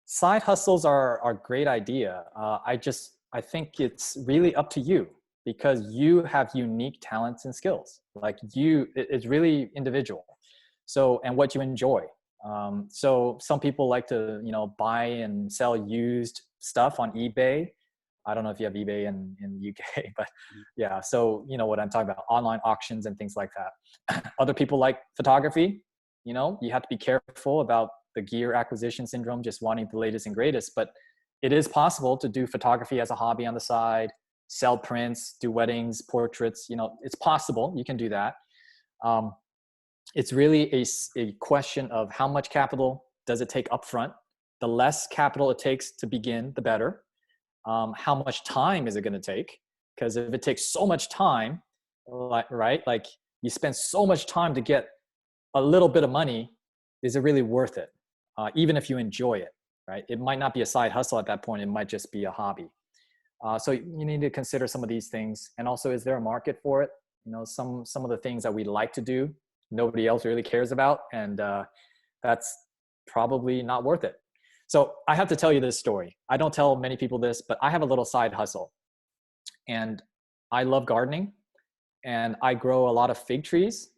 A: Side hustles are a great idea. I think it's really up to you because you have unique talents and skills. Like it's really individual. So, and what you enjoy. So some people like to, buy and sell used stuff on eBay. I don't know if you have eBay in the UK, but yeah. So, what I'm talking about, online auctions and things like that. Other people like photography. You have to be careful about the gear acquisition syndrome, just wanting the latest and greatest, but it is possible to do photography as a hobby on the side, sell prints, do weddings, portraits, it's possible. You can do that. It's really a question of how much capital does it take upfront. The less capital it takes to begin, the better. How much time is it going to take? Because if it takes so much time, like you spend so much time to get a little bit of money, is it really worth it? Even if you enjoy it, right? It might not be a side hustle at that point. It might just be a hobby. So you need to consider some of these things. And also, is there a market for it? Some of the things that we like to do, nobody else really cares about. And that's probably not worth it. So I have to tell you this story. I don't tell many people this, but I have a little side hustle. And I love gardening. And I grow a lot of fig trees.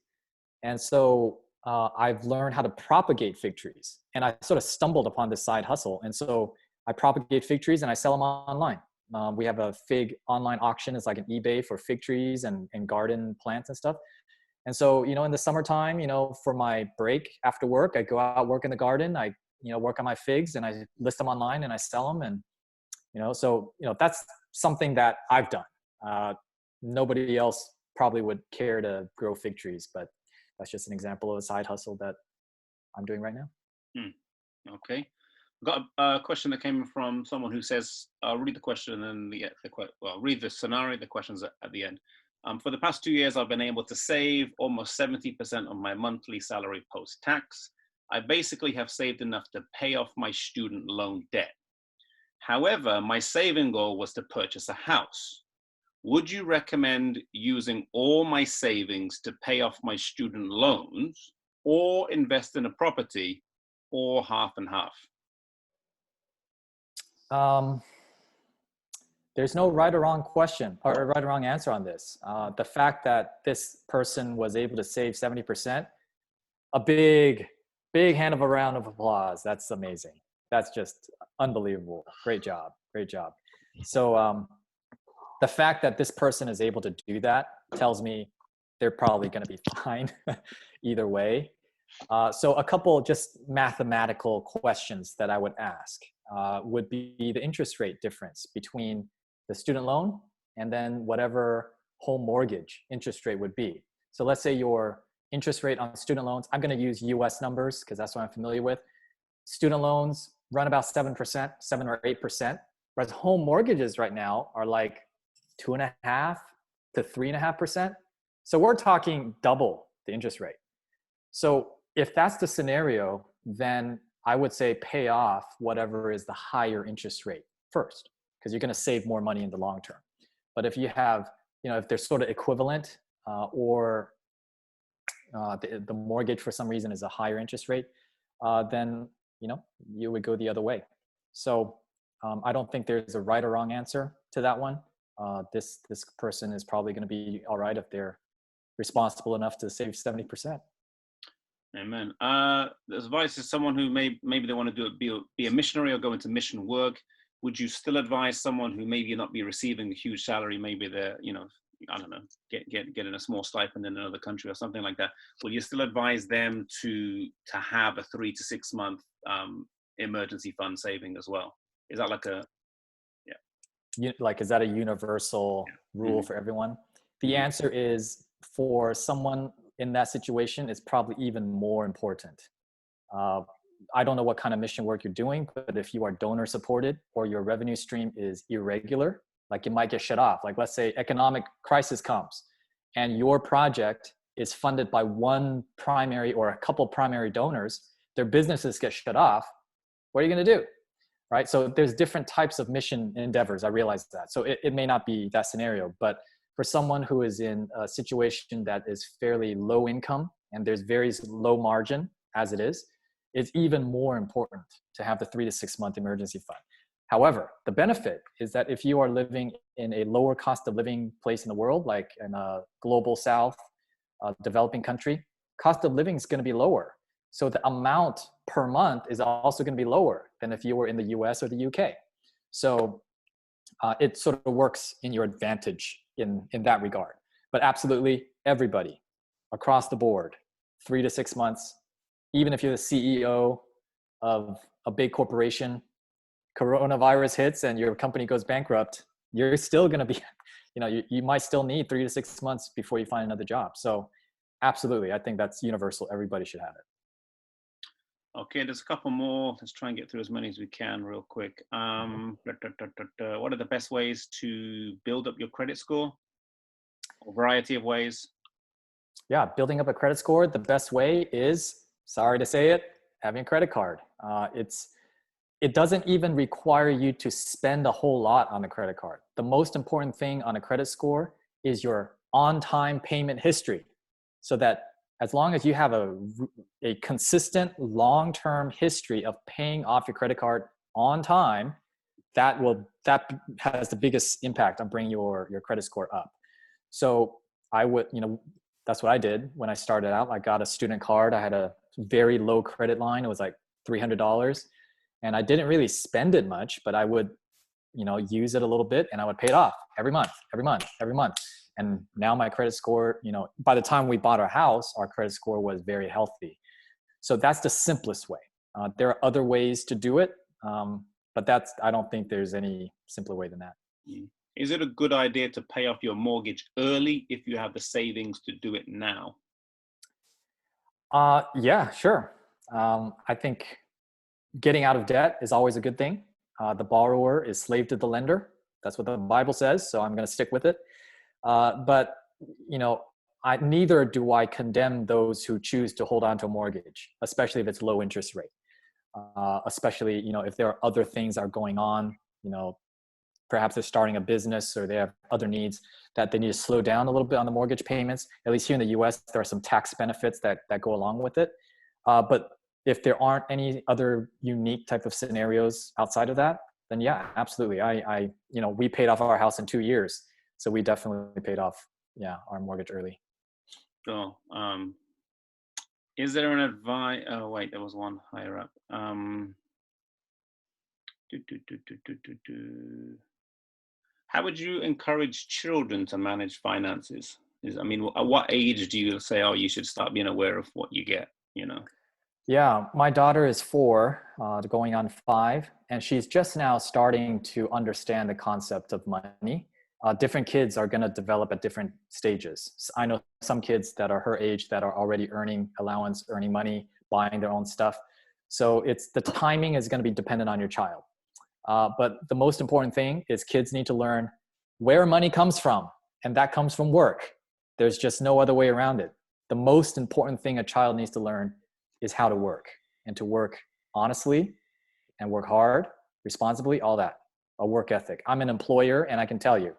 A: And so I've learned how to propagate fig trees. And I sort of stumbled upon this side hustle. And so I propagate fig trees and I sell them online. We have a fig online auction. It's like an eBay for fig trees and garden plants and stuff. And so, in the summertime, for my break after work, I go out, work in the garden. I, work on my figs and I list them online and I sell them. And, so, that's something that I've done. Nobody else probably would care to grow fig trees, but that's just an example of a side hustle that I'm doing right now.
B: Okay. I've got a question that came from someone who says, I'll read the question and then read the scenario, the questions at the end. For the past 2 years, I've been able to save almost 70% of my monthly salary post-tax. I basically have saved enough to pay off my student loan debt. However, my saving goal was to purchase a house. Would you recommend using all my savings to pay off my student loans or invest in a property or half and half?
A: There's no right or wrong question or right or wrong answer on this. The fact that this person was able to save 70%, a big hand of a round of applause. That's amazing. That's just unbelievable. Great job. Great job. So the fact that this person is able to do that tells me they're probably going to be fine either way. So a couple just mathematical questions that I would ask would be the interest rate difference between the student loan and then whatever home mortgage interest rate would be. So let's say your interest rate on student loans, I'm going to use US numbers because that's what I'm familiar with. Student loans run about 7%, 7 or 8%, whereas home mortgages right now are like 2.5 to 3.5%. So we're talking double the interest rate. So if that's the scenario, then I would say pay off whatever is the higher interest rate first, because you're going to save more money in the long term. But if you have, if they're sort of equivalent or the mortgage for some reason is a higher interest rate, then, you would go the other way. So I don't think there's a right or wrong answer to that one. This person is probably going to be all right if they're responsible enough to save 70%.
B: Amen. There's advice to someone who maybe they want to be a missionary or go into mission work. Would you still advise someone who maybe not be receiving a huge salary, maybe they're I don't know, getting a small stipend in another country or something like that, will you still advise them to have a 3 to 6 month emergency fund saving as well? Is that like a
A: Like, is that a universal rule for everyone? The answer is, for someone in that situation, it's probably even more important. I don't know what kind of mission work you're doing, but if you are donor supported or your revenue stream is irregular, like it might get shut off. Like, let's say economic crisis comes and your project is funded by one primary or a couple primary donors, their businesses get shut off. What are you going to do? Right? So there's different types of mission endeavors. I realize that. So it may not be that scenario, but for someone who is in a situation that is fairly low income and there's very low margin as it is, it's even more important to have the 3 to 6 month emergency fund. However, the benefit is that if you are living in a lower cost of living place in the world, like in a global south, developing country, cost of living is going to be lower. So the amount per month is also going to be lower than if you were in the US or the UK. So it sort of works in your advantage in that regard. But absolutely everybody across the board, 3 to 6 months, even if you're the CEO of a big corporation, coronavirus hits and your company goes bankrupt, you're still going to be, you might still need 3 to 6 months before you find another job. So absolutely, I think that's universal. Everybody should have it.
B: Okay, there's a couple more. Let's try and get through as many as we can real quick. What are the best ways to build up your credit score? A variety of ways.
A: Yeah, building up a credit score, the best way is, sorry to say it, having a credit card. It doesn't even require you to spend a whole lot on the credit card. The most important thing on a credit score is your on-time payment history, so that as long as you have a consistent long-term history of paying off your credit card on time, that has the biggest impact on bringing your credit score up. So I would, that's what I did when I started out. I got a student card. I had a very low credit line. It was like $300. And I didn't really spend it much, but I would, use it a little bit and I would pay it off every month. And now my credit score, by the time we bought our house, our credit score was very healthy. So that's the simplest way. There are other ways to do it, but I don't think there's any simpler way than that.
B: Is it a good idea to pay off your mortgage early if you have the savings to do it now?
A: Yeah, sure. I think getting out of debt is always a good thing. The borrower is slave to the lender. That's what the Bible says. So I'm going to stick with it. But neither do I condemn those who choose to hold on to a mortgage, especially if it's low interest rate. Especially, if there are other things that are going on, perhaps they're starting a business or they have other needs that they need to slow down a little bit on the mortgage payments. At least here in the US, there are some tax benefits that go along with it. But if there aren't any other unique type of scenarios outside of that, then yeah, absolutely. We paid off our house in 2 years. So we definitely paid off, our mortgage early.
B: So, is there an advice? Oh, wait, there was one higher up. How would you encourage children to manage finances? At what age do you say, oh, you should start being aware of what you get,
A: Yeah, my daughter is 4, going on 5, and she's just now starting to understand the concept of money. Different kids are going to develop at different stages. I know some kids that are her age that are already earning allowance, earning money, buying their own stuff. So the timing is going to be dependent on your child. But the most important thing is kids need to learn where money comes from, and that comes from work. There's just no other way around it. The most important thing a child needs to learn is how to work, and to work honestly and work hard, responsibly, all that, a work ethic. I'm an employer, and I can tell you,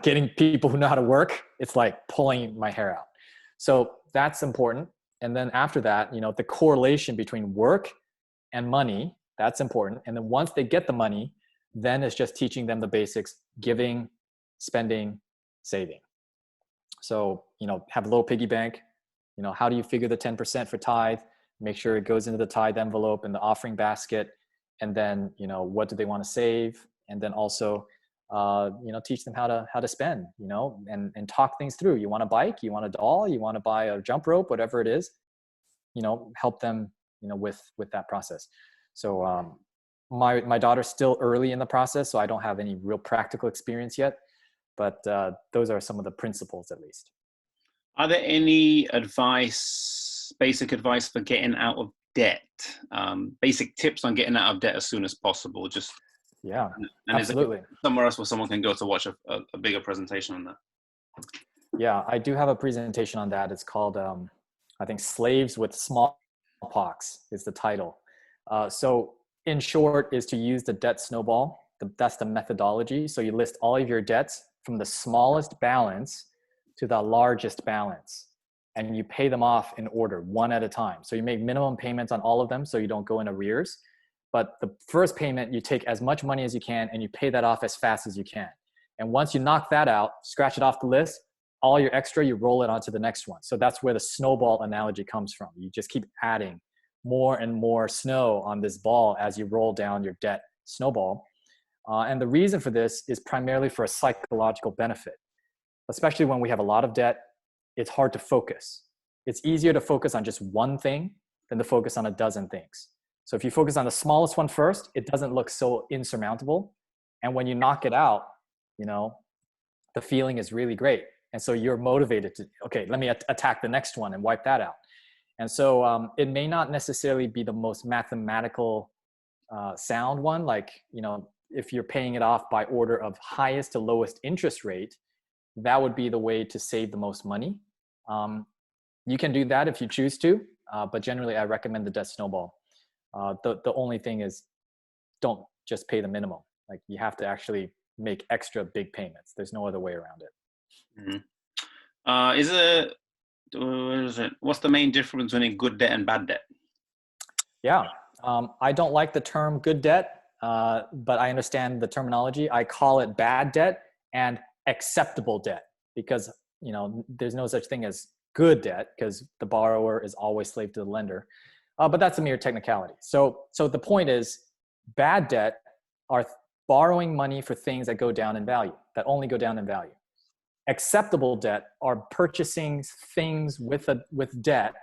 A: getting people who know how to work, it's like pulling my hair out. So that's important. And then after that, the correlation between work and money, that's important. And then once they get the money, then it's just teaching them the basics: giving, spending, saving. So, have a little piggy bank. How do you figure the 10% for tithe? Make sure it goes into the tithe envelope and the offering basket. And then, what do they want to save? And then also, teach them how to spend, and talk things through. You want a bike, you want a doll, you want to buy a jump rope, whatever it is, help them, with that process. So my daughter's still early in the process, so I don't have any real practical experience yet, but those are some of the principles, at least.
B: Are there any basic advice for getting out of debt? Basic tips on getting out of debt as soon as possible?
A: Yeah,
B: and
A: absolutely.
B: Is there somewhere else where someone can go to watch a bigger presentation on that?
A: Yeah, I do have a presentation on that. It's called, I think, Slaves with Smallpox is the title. So in short is to use the debt snowball. That's the methodology. So you list all of your debts from the smallest balance to the largest balance, and you pay them off in order, one at a time. So you make minimum payments on all of them so you don't go in arrears. But the first payment, you take as much money as you can and you pay that off as fast as you can. And once you knock that out, scratch it off the list, all your extra, you roll it onto the next one. So that's where the snowball analogy comes from. You just keep adding more and more snow on this ball as you roll down your debt snowball. And the reason for this is primarily for a psychological benefit. Especially when we have a lot of debt, it's hard to focus. It's easier to focus on just one thing than to focus on a dozen things. So if you focus on the smallest one first, it doesn't look so insurmountable. And when you knock it out, the feeling is really great. And so you're motivated to, okay, let me attack the next one and wipe that out. And so it may not necessarily be the most mathematical sound one. Like, if you're paying it off by order of highest to lowest interest rate, that would be the way to save the most money. You can do that if you choose to, but generally I recommend the debt snowball. The only thing is, don't just pay the minimum. Like, you have to actually make extra big payments. There's no other way around it.
B: Mm-hmm. What's the main difference between good debt and bad debt?
A: Yeah, I don't like the term good debt, but I understand the terminology. I call it bad debt and acceptable debt, because there's no such thing as good debt, because the borrower is always slave to the lender. But that's a mere technicality. So the point is, bad debt are borrowing money for things that go down in value, that only go down in value. Acceptable debt are purchasing things with debt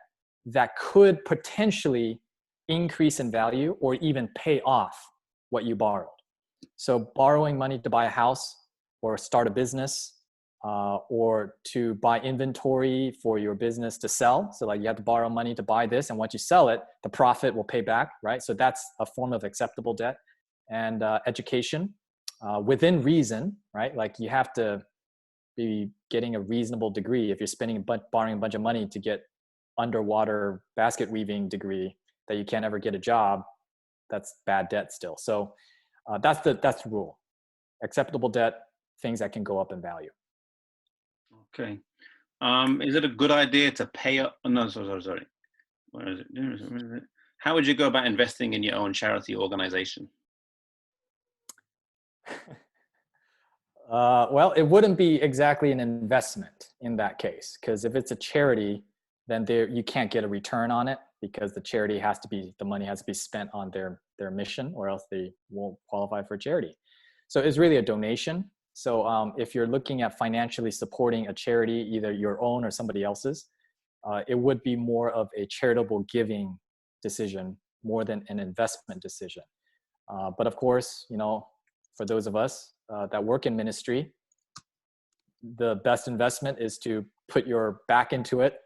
A: that could potentially increase in value or even pay off what you borrowed. So borrowing money to buy a house or start a business, or to buy inventory for your business to sell. So like, you have to borrow money to buy this, and once you sell it, the profit will pay back, right? So that's a form of acceptable debt. And education, within reason, right? Like, you have to be getting a reasonable degree. If you're borrowing a bunch of money to get underwater basket weaving degree that you can't ever get a job, that's bad debt still. So that's the rule. Acceptable debt, things that can go up in value.
B: Okay. Is it a good idea to pay up? Oh, no, sorry. Where is it? How would you go about investing in your own charity organization?
A: Well, it wouldn't be exactly an investment in that case, because if it's a charity, then you can't get a return on it, because the money has to be spent on their mission, or else they won't qualify for charity. So it's really a donation. So if you're looking at financially supporting a charity, either your own or somebody else's, it would be more of a charitable giving decision more than an investment decision. But of course, for those of us that work in ministry, the best investment is to put your back into it,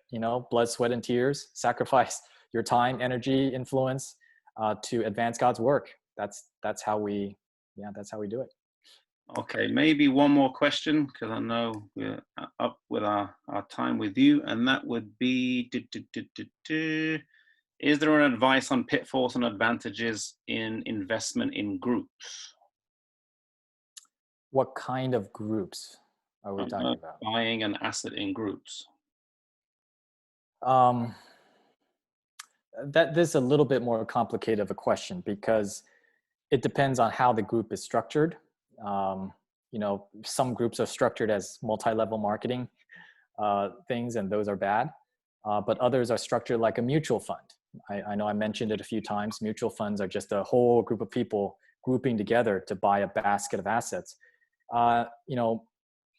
A: blood, sweat, and tears, sacrifice your time, energy, influence to advance God's work. That's how we do it.
B: Okay, maybe one more question, because I know we're up with our time with you, and that would be, is there an advice on pitfalls and advantages in investment in groups?
A: What kind of groups are we talking about?
B: Buying an asset in groups.
A: This is a little bit more complicated of a question, because it depends on how the group is structured. Some groups are structured as multi-level marketing things, and those are bad. But others are structured like a mutual fund. I know I mentioned it a few times. Mutual funds are just a whole group of people grouping together to buy a basket of assets. you know,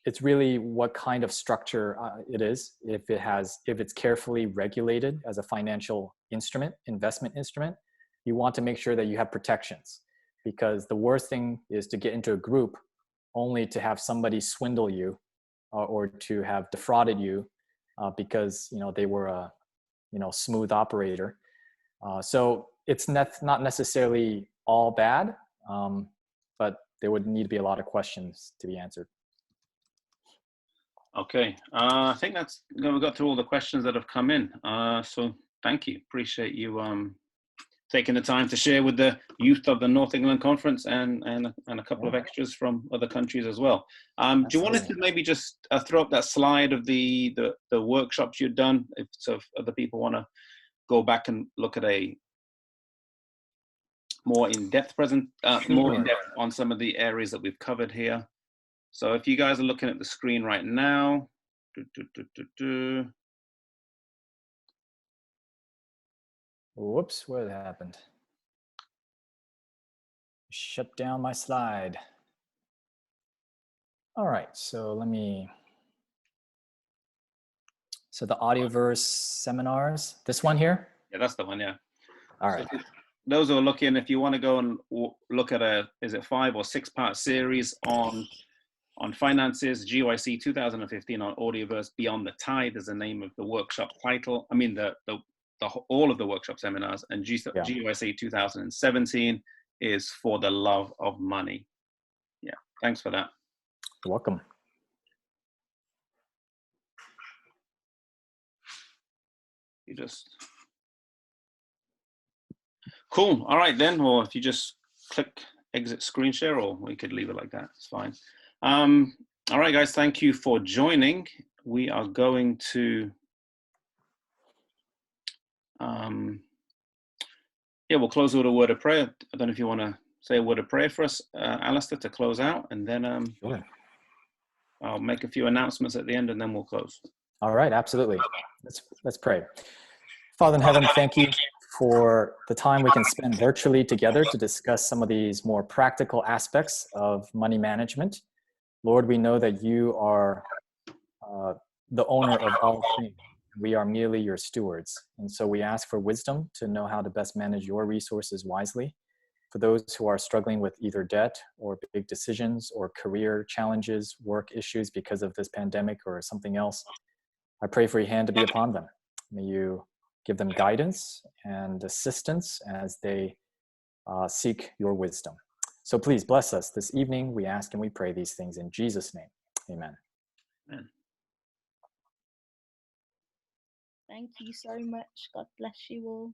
A: it's really what kind of structure it is. If it's carefully regulated as a financial instrument, investment instrument, you want to make sure that you have protections, because the worst thing is to get into a group only to have somebody swindle you or to have defrauded you because, you know, they were a, you know, smooth operator. So it's not necessarily all bad, but there would need to be a lot of questions to be answered.
B: Okay, I think that's, we got through all the questions that have come in. So thank you, appreciate you taking the time to share with the youth of the North England Conference and a couple of extras from other countries as well. Do you want us to maybe just throw up that slide of the workshops you've done, if other people want to go back and look at a more in-depth more in-depth on some of the areas that we've covered here. So if you guys are looking at the screen right now,
A: Whoops, what happened? Shut down my slide. All right, so so the Audioverse seminars, this one here?
B: Yeah, that's the one, yeah.
A: All right.
B: So those who are looking, if you want to go and look at is it 5 or 6 part series on finances, GYC 2015 on Audioverse, Beyond the Tide is the name of the workshop title. I mean, all of the workshop seminars, and GYC 2017 is For the Love of Money. Yeah, thanks for that.
A: You're welcome.
B: You just cool. All right then, or if you just click exit screen share, or we could leave it like that. It's fine. All right, guys, thank you for joining. We are going to we'll close with a word of prayer. I don't know if you want to say a word of prayer for us, Alistair, to close out, and then
A: Sure.
B: I'll make a few announcements at the end, and then we'll close.
A: All right, absolutely. Let's pray. Father in heaven, thank you for the time we can spend virtually together to discuss some of these more practical aspects of money management. Lord, we know that you are the owner of all things. We are merely your stewards. And so we ask for wisdom to know how to best manage your resources wisely. For those who are struggling with either debt or big decisions or career challenges, work issues because of this pandemic or something else, I pray for your hand to be upon them. May you give them guidance and assistance as they seek your wisdom. So please bless us this evening. We ask and we pray these things in Jesus' name. Amen.
B: Amen.
C: Thank you so much. God bless you all.